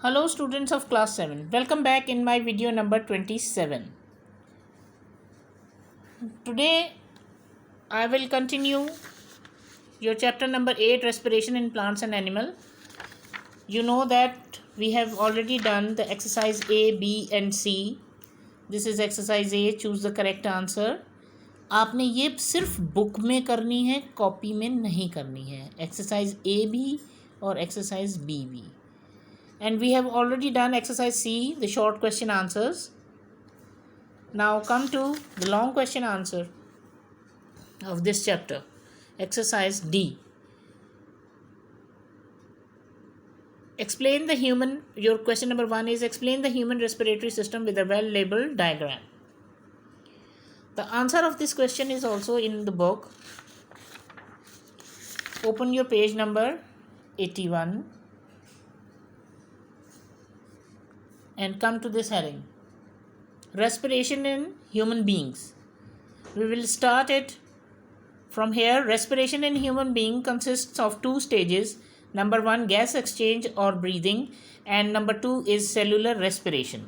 Hello students of class 7, welcome back in my video number 27. Today I will continue your chapter number 8, respiration in plants and animal. You know that we have already done the exercise A, B and C. This is exercise A, choose the correct answer. आपने ये सिर्फ book में करनी है, copy में नहीं करनी है. एक्सरसाइज ए भी और एक्सरसाइज बी भी. And we have already done exercise C, the short question answers. Now come to the long question answer of this chapter. Exercise D. Explain the human, your question number 1 is explain the human respiratory system with a well-labeled diagram. The answer of this question is also in the book. Open your page number 81. And come to this heading, respiration in human beings. We will start it from here. Respiration in human being consists of two stages. Number 1, gas exchange or breathing, and number 2 is cellular respiration.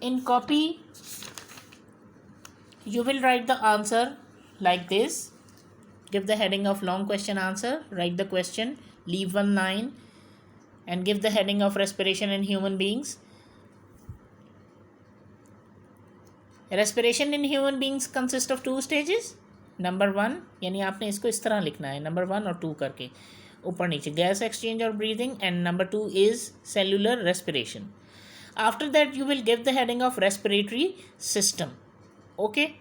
In copy, you will write the answer like this. Give the heading of long question answer, write the question, leave one line, and give the heading of respiration in human beings. Respiration in human beings consist of two stages. Number 1, यानी आपने इसको इस तरह लिखना है, number 1 और 2 करके ऊपर नीचे, gas exchange or breathing, and number 2 is cellular respiration. After that you will give the heading of respiratory system. Okay,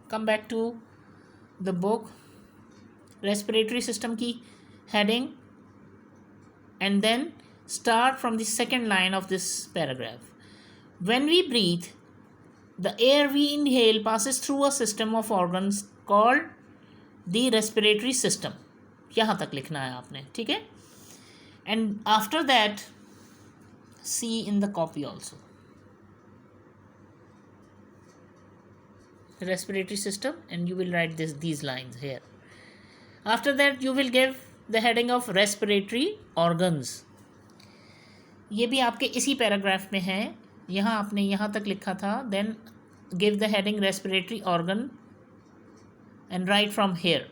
come back to the book. Respiratory system की heading, and then start from the second line of this paragraph. When we breathe, the air we inhale passes through a system of organs called the respiratory system. यहाँ तक लिखना है आपने, ठीक है? And after that, see in the copy also. Respiratory system, and you will write these lines here. After that, you will give the heading of respiratory organs. ये भी आपके इसी पैराग्राफ में है, यहाँ आपने यहाँ तक लिखा था. Then give the heading respiratory organ and write from here.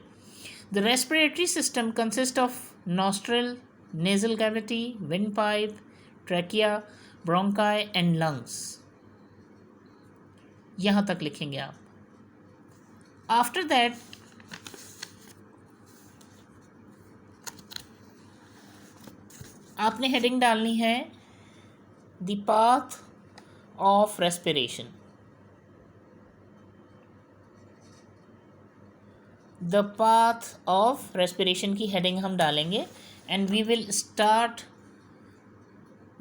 The respiratory system consists of nostril, nasal cavity, windpipe, trachea, bronchi and lungs. यहाँ तक लिखेंगे आप. After that, आपने हेडिंग डालनी है the path of respiration. The path of respiration की heading हम डालेंगे, एंड वी विल स्टार्ट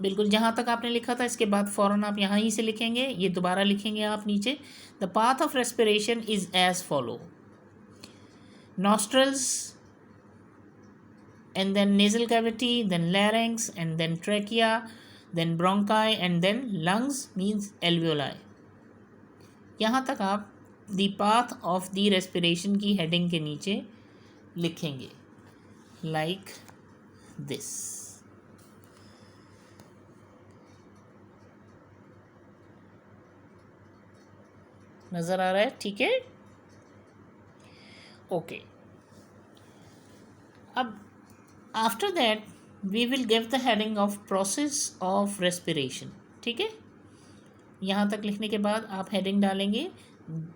बिल्कुल जहाँ तक आपने लिखा था, इसके बाद फ़ौरन आप यहाँ ही से लिखेंगे, ये दोबारा लिखेंगे आप नीचे. The path of respiration is as follow. Nostrils, and then nasal cavity, then larynx, and then trachea, then bronchi, and then lungs means alveoli. यहाँ तक आप the path of the respiration की heading के नीचे लिखेंगे like this. नज़र आ रहा है? ठीक है, ओके. अब after that we will give the heading of process of respiration. ठीक है, यहाँ तक लिखने के बाद आप हेडिंग डालेंगे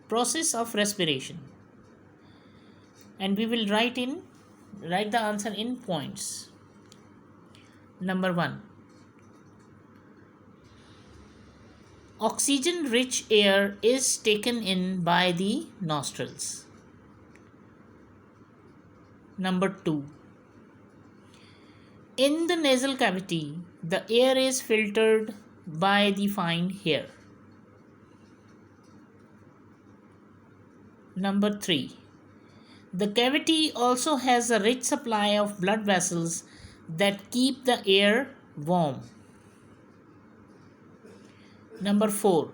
process of respiration, and we will write the answer in points. Number 1, oxygen rich air is taken in by the nostrils. Number 2, in the nasal cavity, the air is filtered by the fine hair. Number 3, the cavity also has a rich supply of blood vessels that keep the air warm. Number 4,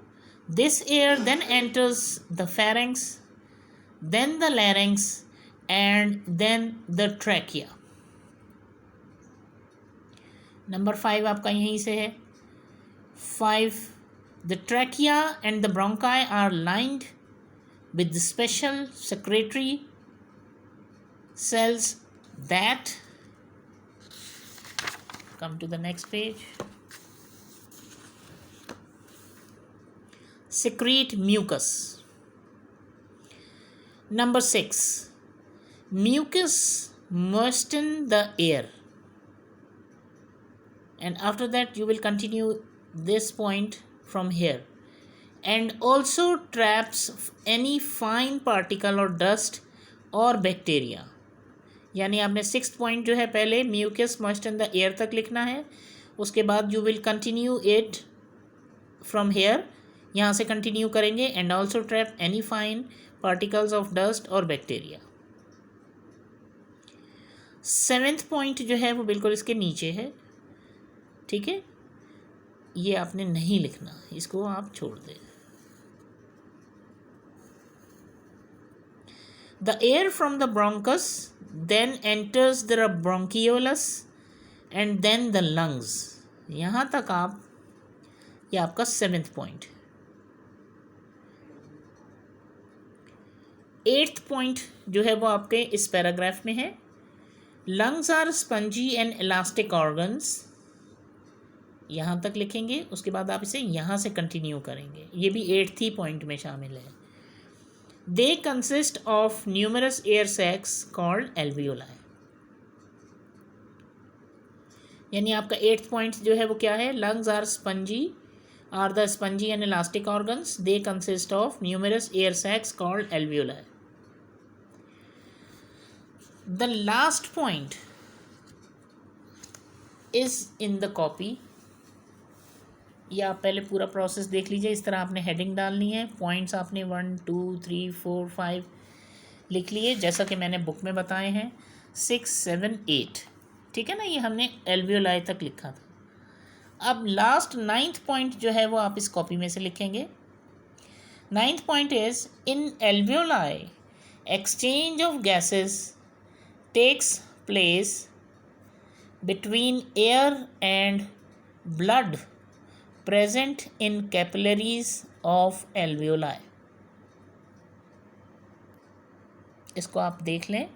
this air then enters the pharynx, then the larynx, and then the trachea. Number 5 आपका यहीं से है. 5. The trachea and the bronchi are lined with the special secretory cells that, come to the next page, secrete mucus. Number 6. Mucus moisten the air. And after that you will continue this point from here. And also traps any fine particle or dust or bacteria. यानी आपने 6th point जो है पहले mucus मॉइस्चन the air तक लिखना है. उसके बाद you will continue it from here. यहाँ से कंटिन्यू करेंगे. And also trap any fine particles of dust और बैक्टीरिया. 7th पॉइंट जो है वो बिल्कुल इसके नीचे है. ठीक है, ये आपने नहीं लिखना, इसको आप छोड़ दें. The air from the bronchus then enters the bronchioles and then the lungs. यहाँ तक आप, ये आपका 7th पॉइंट. 8th पॉइंट जो है वो आपके इस पैराग्राफ में है. Lungs are spongy and elastic organs. यहाँ तक लिखेंगे. उसके बाद आप इसे यहाँ से कंटिन्यू करेंगे. ये भी 8th ही पॉइंट में शामिल है. They consist of numerous air sacs called alveoli. यानी आपका 8th पॉइंट जो है वो क्या है? Lungs are the spongy and elastic organs. They consist of numerous air sacs called alveoli. The last point is in the copy. ये आप पहले पूरा प्रोसेस देख लीजिए. इस तरह आपने हेडिंग डालनी है. पॉइंट्स आपने 1 2 3 4 5 लिख लिए जैसा कि मैंने बुक में बताए हैं. 6 7 8. ठीक है ना, ये हमने एल्वियोलाई तक लिखा था. अब लास्ट 9th पॉइंट जो है वो आप इस कॉपी में से लिखेंगे. 9th point is in alveoli exchange of gases takes place between air and blood present in capillaries of alveoli. इसको आप देख लें.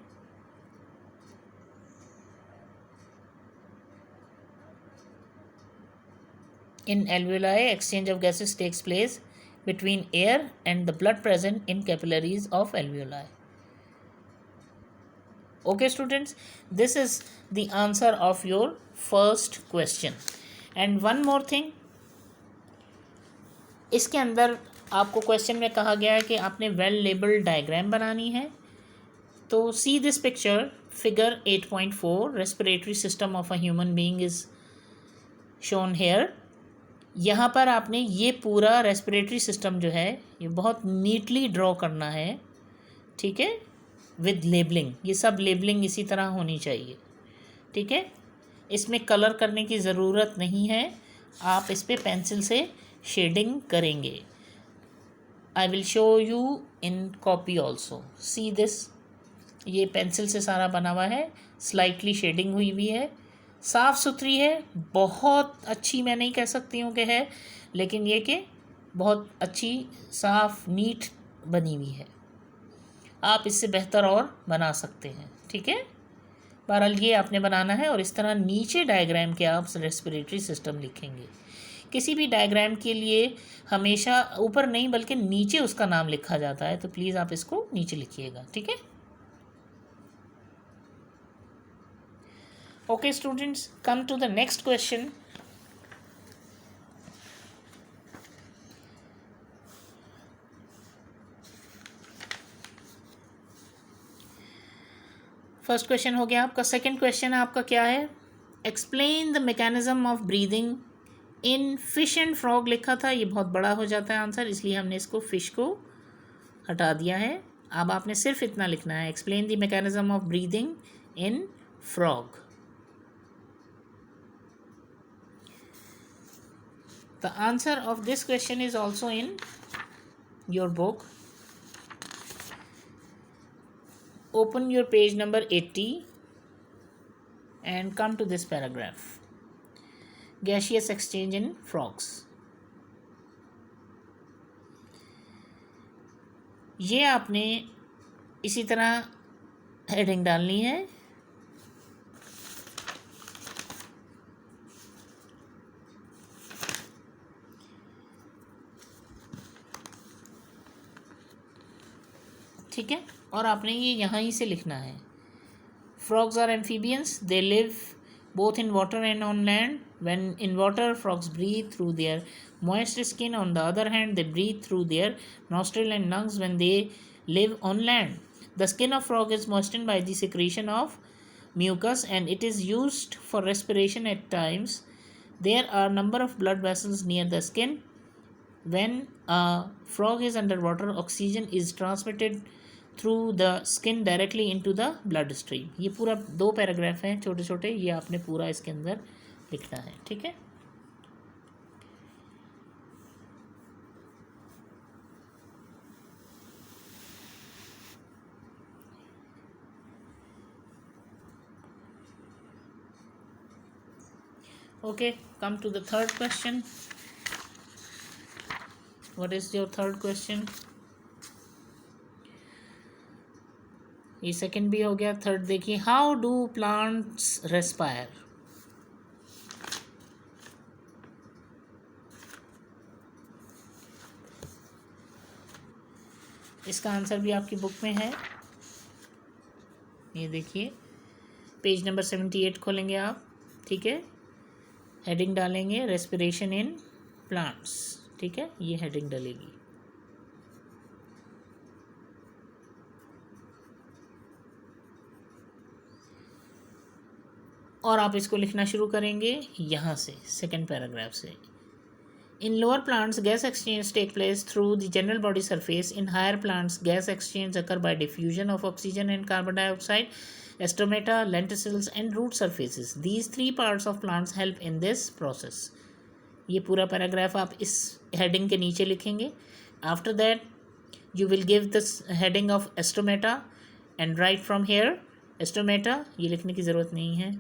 In alveoli, exchange of gases takes place between air and the blood present in capillaries of alveoli. Okay students, this is the answer of your first question. And one more thing, इसके अंदर आपको question में कहा गया है कि आपने well labelled diagram बनानी है. तो see this picture, figure 8.4, respiratory system of a human being is shown here. यहाँ पर आपने ये पूरा रेस्पिरेटरी सिस्टम जो है ये बहुत नीटली ड्रॉ करना है. ठीक है, विद लेबलिंग. ये सब लेबलिंग इसी तरह होनी चाहिए. ठीक है, इसमें कलर करने की ज़रूरत नहीं है. आप इस पर पेंसिल से शेडिंग करेंगे. I will show you in copy also. See this, ये पेंसिल से सारा बना हुआ है. स्लाइटली शेडिंग हुई भी है. साफ़ सुथरी है. बहुत अच्छी मैं नहीं कह सकती हूँ कि है, लेकिन ये कि बहुत अच्छी साफ़ नीट बनी हुई है. आप इससे बेहतर और बना सकते हैं. ठीक है, बहरहाल ये आपने बनाना है. और इस तरह नीचे डायग्राम के आप रेस्पिरेटरी सिस्टम लिखेंगे. किसी भी डायग्राम के लिए हमेशा ऊपर नहीं बल्कि नीचे उसका नाम लिखा जाता है. तो प्लीज़ आप इसको नीचे लिखिएगा. ठीक है. Okay students, come to the next question. First question हो गया आपका. सेकंड क्वेश्चन आपका क्या है? Explain the mechanism of breathing in fish and frog लिखा था. ये बहुत बड़ा हो जाता है आंसर, इसलिए हमने इसको फिश को हटा दिया है. अब आपने सिर्फ इतना लिखना है, explain the mechanism of breathing in frog. The answer of this question is also in your book. Open your page number 80 and come to this paragraph. gaseous exchange in frogs. ये आपने इसी तरह हेडिंग डालनी है। ठीक है, और आपने ये यहाँ ही से लिखना है। Frogs are amphibians, they live both in water and on land. When in water, frogs breathe through their moist skin. On the other hand, they breathe through their nostril and lungs when they live on land. The skin of frog is moistened by the secretion of mucus and it is used for respiration at times. There are number of blood vessels near the skin. When a frog is underwater, oxygen is transmitted through the skin directly into the blood stream. ये पूरा 2 paragraph हैं छोटे छोटे, ये आपने पूरा इसके अंदर लिखना है। ठीक है, okay, come to the third question. What is your third question? ये सेकंड भी हो गया, थर्ड देखिए। How do plants respire? इसका आंसर भी आपकी बुक में है, ये देखिए पेज नंबर 78 खोलेंगे आप। ठीक है, हेडिंग डालेंगे रेस्पिरेशन इन प्लांट्स। ठीक है, ये हेडिंग डलेगी। और आप इसको लिखना शुरू करेंगे यहाँ से, सेकेंड पैराग्राफ से। In lower plants gas exchange take place through the general body surface. In higher plants gas exchange occur by diffusion of oxygen and carbon dioxide, stomata, lenticels and root surfaces. These 3 parts of plants help in this process. ये पूरा paragraph आप इस heading के नीचे लिखेंगे। After that you will give this heading of estomata and write from here estomata, ये लिखने की ज़रूरत नहीं है।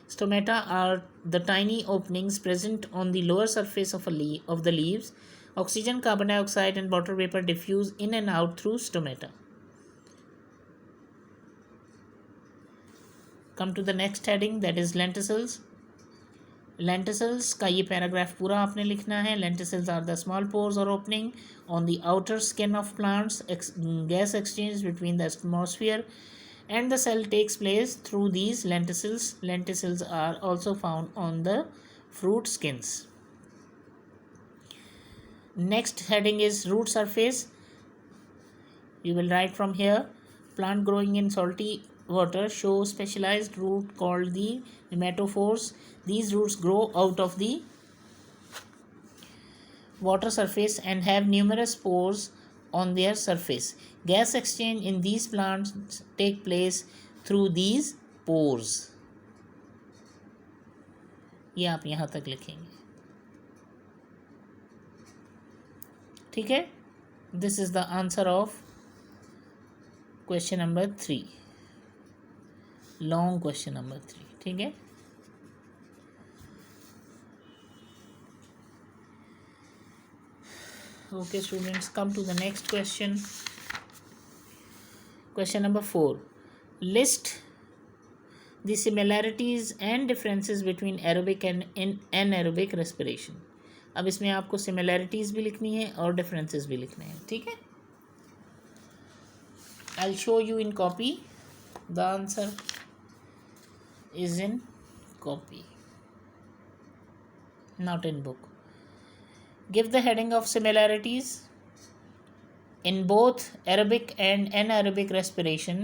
Stomata are the tiny openings present on the lower surface of the leaves. Oxygen, carbon dioxide and water vapor diffuse in and out through stomata. Come to the next heading, that is lenticels. Lenticels का ये paragraph पूरा आपने लिखना है। Lenticels are the small pores or opening on the outer skin of plants. Gas exchange between the atmosphere and the cell takes place through these lenticels. Lenticels are also found on the fruit skins. Next heading is root surface. You will write from here, plant growing in salty water show specialized root called the nematophores. These roots grow out of the water surface and have numerous pores on their surface. Gas exchange in these plants take place through these pores. ये आप यहाँ तक लिखेंगे। ठीक है, this is the answer of question number 3, long question number 3। ठीक है, okay students, come to the next question. Question number 4, list the similarities and differences between aerobic and anaerobic respiration. अब इसमें आपको similarities भी लिखनी है और differences भी लिखने हैं। ठीक है, I'll show you in copy. The answer is in copy, not in book. Give the heading of similarities. In both aerobic and anaerobic respiration,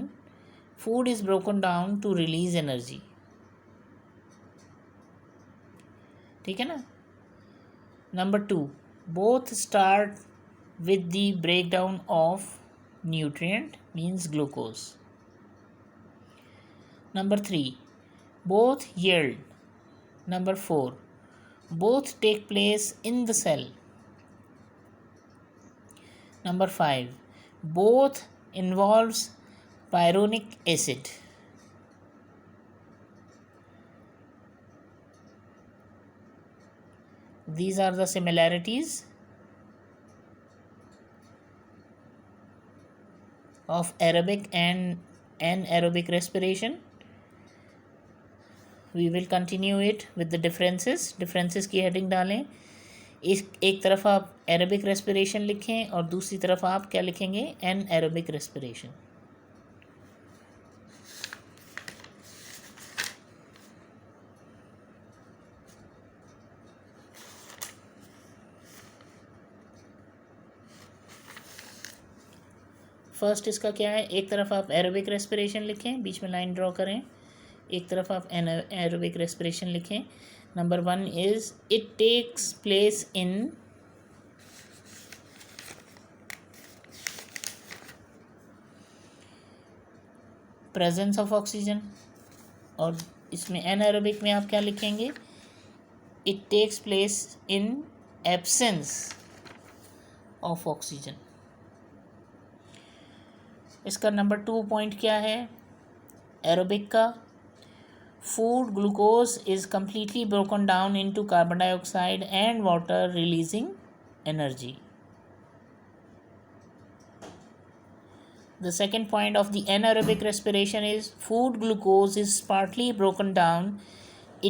food is broken down to release energy. ठीक है ना। Number 2, both start with the breakdown of nutrient, means glucose. Number 3, both yield. Number 4, both take place in the cell. Number 5, both involves pyronic acid. These are the similarities of aerobic and anaerobic respiration. We will continue it with the differences. Differences की heading डालें. एक तरफ आप aerobic respiration लिखें और दूसरी तरफ आप क्या लिखेंगे, एनएरोबिक रेस्पिरेशन. फर्स्ट इसका क्या है, एक तरफ आप एरोबिक रेस्पिरेशन लिखें, बीच में लाइन ड्रॉ करें. एक तरफ आप एरोबिक रेस्पिरेशन लिखें. Number 1 is it takes place in presence of oxygen. और इसमें एनाएरोबिक में आप क्या लिखेंगे, it takes place in absence of oxygen. इसका नंबर 2 पॉइंट क्या है एरोबिक का, food glucose is completely broken down into carbon dioxide and water releasing energy. The second point of the anaerobic respiration is food glucose is partly broken down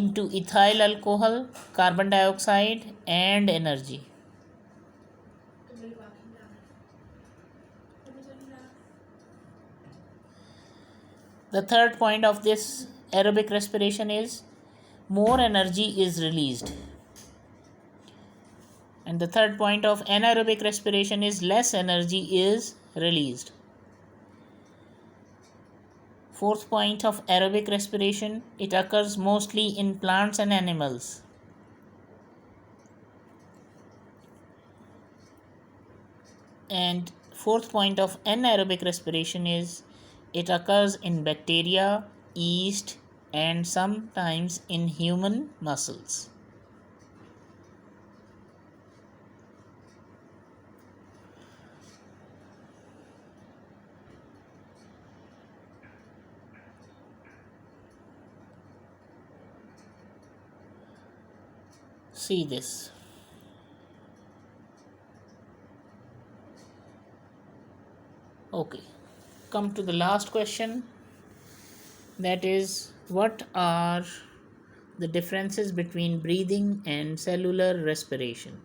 into ethyl alcohol, carbon dioxide and energy. The third point of this aerobic respiration is more energy is released. And the third point of anaerobic respiration is less energy is released. Fourth point of aerobic respiration, it occurs mostly in plants and animals. And fourth point of anaerobic respiration is it occurs in bacteria, yeast, and sometimes in human muscles. See this. Okay, come to the last question, that is what are the differences between breathing and cellular respiration.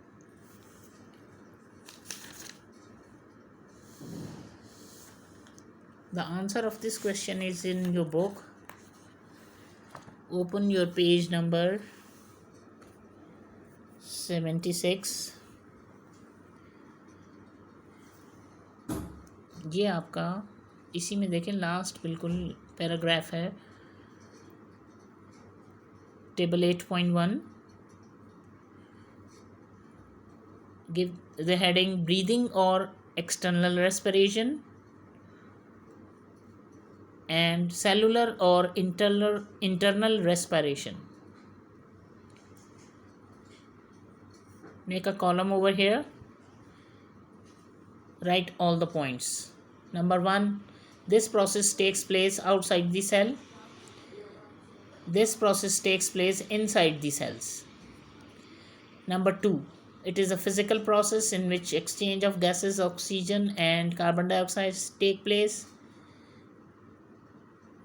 The answer of this question is in your book. Open your page number 76. ये आपका इसी में देखें last बिल्कुल paragraph है, table 8.1. Give the heading breathing और external respiration and cellular or internal respiration. Make a column over here, write all the points. Number 1, this process takes place outside the cell. This process takes place inside the cells. Number 2, it is a physical process in which exchange of gases, oxygen and carbon dioxide take place.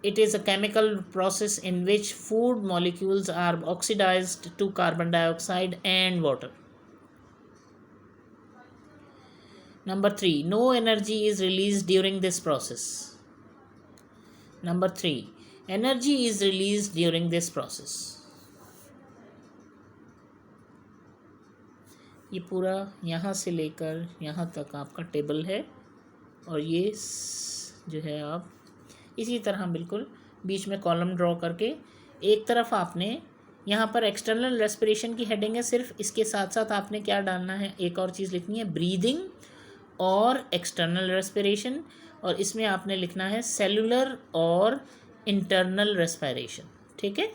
It is a chemical process in which food molecules are oxidized to carbon dioxide and water. Number 3, no energy is released during this process. Number 3, energy is released during this process. ये पूरा यहाँ से लेकर यहाँ तक आपका table है और ये जो है आप इसी तरह बिल्कुल बीच में कॉलम ड्रॉ करके एक तरफ आपने यहाँ पर एक्सटर्नल रेस्पिरेशन की हेडिंग है, सिर्फ इसके साथ साथ आपने क्या डालना है, एक और चीज़ लिखनी है, ब्रीदिंग और एक्सटर्नल रेस्पिरेशन, और इसमें आपने लिखना है सेलुलर और इंटरनल रेस्पिरेशन. ठीक है,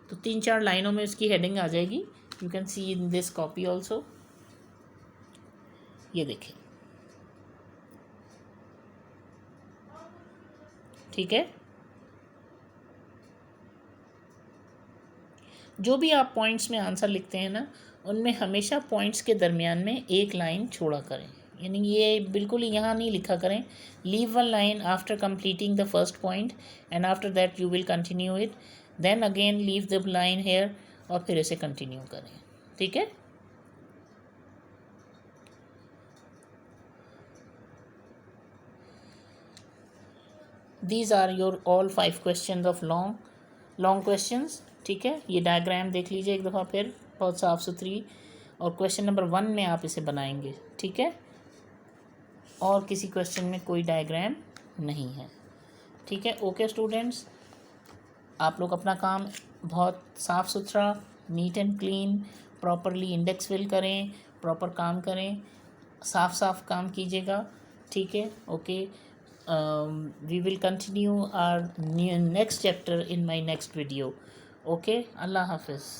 तो 3-4 लाइनों में उसकी हेडिंग आ जाएगी. You can see in this copy also. ये देखें, ठीक है. जो भी आप पॉइंट्स में आंसर लिखते हैं ना, उनमें हमेशा पॉइंट्स के दरमियान में एक लाइन छोड़ा करें, यानी ये बिल्कुल यहाँ नहीं लिखा करें। Leave one line after completing the first point and after that you will continue it, then again leave the line here और फिर इसे कंटिन्यू करें, ठीक है। These are your all 5 questions of long questions, ठीक है। ये डायग्राम देख लीजिए एक दफ़ा फिर, बहुत साफ़ सुथरी, और क्वेश्चन नंबर 1 में आप इसे बनाएंगे, ठीक है। और किसी क्वेश्चन में कोई डायग्राम नहीं है, ठीक है। ओके स्टूडेंट्स, आप लोग अपना काम बहुत साफ़ सुथरा, neat and clean, properly index fill करें, प्रॉपर काम करें, साफ काम कीजिएगा, ठीक है। Okay, we will continue our next chapter in my next video. Okay, Allah Hafiz.